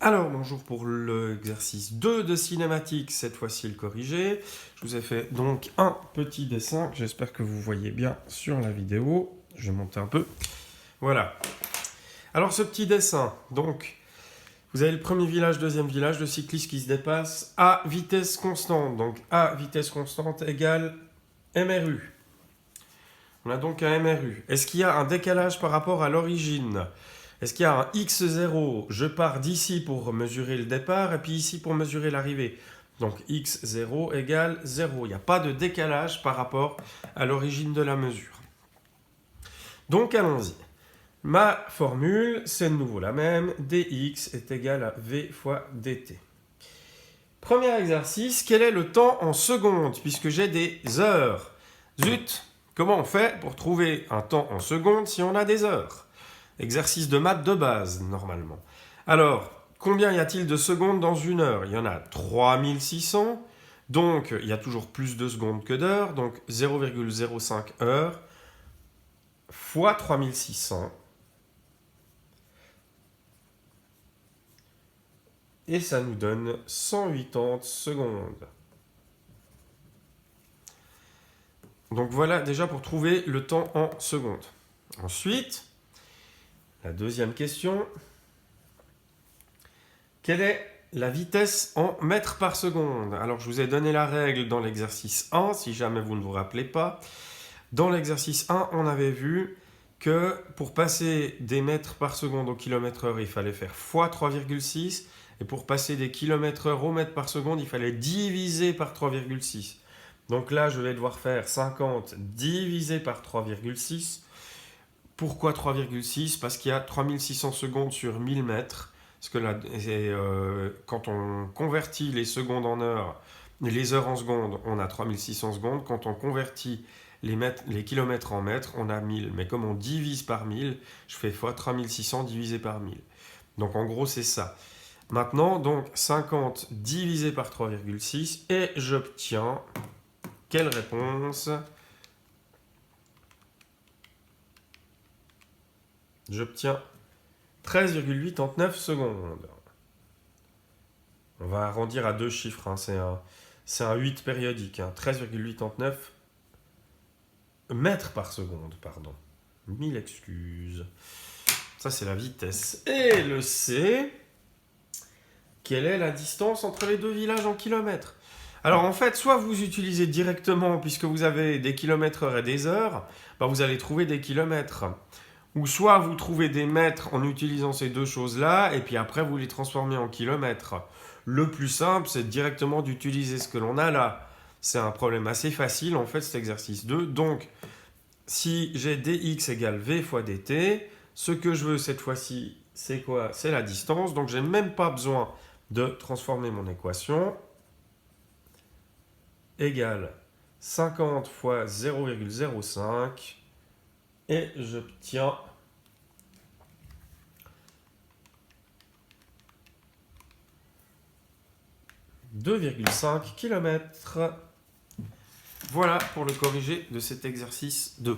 Alors, bonjour pour l'exercice 2 de cinématique, cette fois-ci le corrigé. Je vous ai fait donc un petit dessin que j'espère que vous voyez bien sur la vidéo. Je vais monter un peu. Voilà. Alors, ce petit dessin, donc, vous avez le premier village, deuxième village, le cycliste qui se dépasse à vitesse constante. Donc, à vitesse constante égale MRU. On a donc un MRU. Est-ce qu'il y a un décalage par rapport à l'origine ? Est-ce qu'il y a un x0? Je pars d'ici pour mesurer le départ et puis ici pour mesurer l'arrivée. Donc x0 égale 0. Il n'y a pas de décalage par rapport à l'origine de la mesure. Donc allons-y. Ma formule, c'est de nouveau la même. dx est égal à v fois dt. Premier exercice, quel est le temps en secondes puisque j'ai des heures? Zut! Comment on fait pour trouver un temps en secondes si on a des heures? Exercice de maths de base, normalement. Alors, combien y a-t-il de secondes dans une heure? Il y en a 3600. Donc, il y a toujours plus de secondes que d'heures. Donc, 0,05 heures fois 3600. Et ça nous donne 180 secondes. Donc, voilà déjà pour trouver le temps en secondes. Ensuite, la deuxième question. Quelle est la vitesse en mètres par seconde? Alors, je vous ai donné la règle dans l'exercice 1, si jamais vous ne vous rappelez pas. Dans l'exercice 1, on avait vu que pour passer des mètres par seconde au kilomètre heure, il fallait faire fois 3,6. Et pour passer des kilomètres heure au mètre par seconde, il fallait diviser par 3,6. Donc là, je vais devoir faire 50 divisé par 3,6. Pourquoi 3,6? Parce qu'il y a 3600 secondes sur 1000 mètres. Parce que là, quand on convertit les secondes en heures, les heures en secondes, on a 3600 secondes. Quand on convertit les kilomètres en mètres, on a 1000. Mais comme on divise par 1000, je fais fois 3600 divisé par 1000. Donc en gros, c'est ça. Maintenant, donc 50 divisé par 3,6 et j'obtiens quelle réponse? J'obtiens 13,89 secondes. On va arrondir à deux chiffres, hein. C'est un 8 périodique, hein. 13,89 mètres par seconde, pardon. 1000 excuses. Ça, c'est la vitesse. Et le C, quelle est la distance entre les deux villages en kilomètres? Alors en fait, soit vous utilisez directement, puisque vous avez des kilomètres heure et des heures, vous allez trouver des kilomètres. Ou soit vous trouvez des mètres en utilisant ces deux choses-là, et puis après vous les transformez en kilomètres. Le plus simple, c'est directement d'utiliser ce que l'on a là. C'est un problème assez facile, en fait, cet exercice 2. Donc, si j'ai dx égale v fois dt, ce que je veux cette fois-ci, c'est quoi? C'est la distance. Donc, je n'ai même pas besoin de transformer mon équation. Égale 50 fois 0,05. Et j'obtiens 2,5 km. Voilà pour le corrigé de cet exercice 2.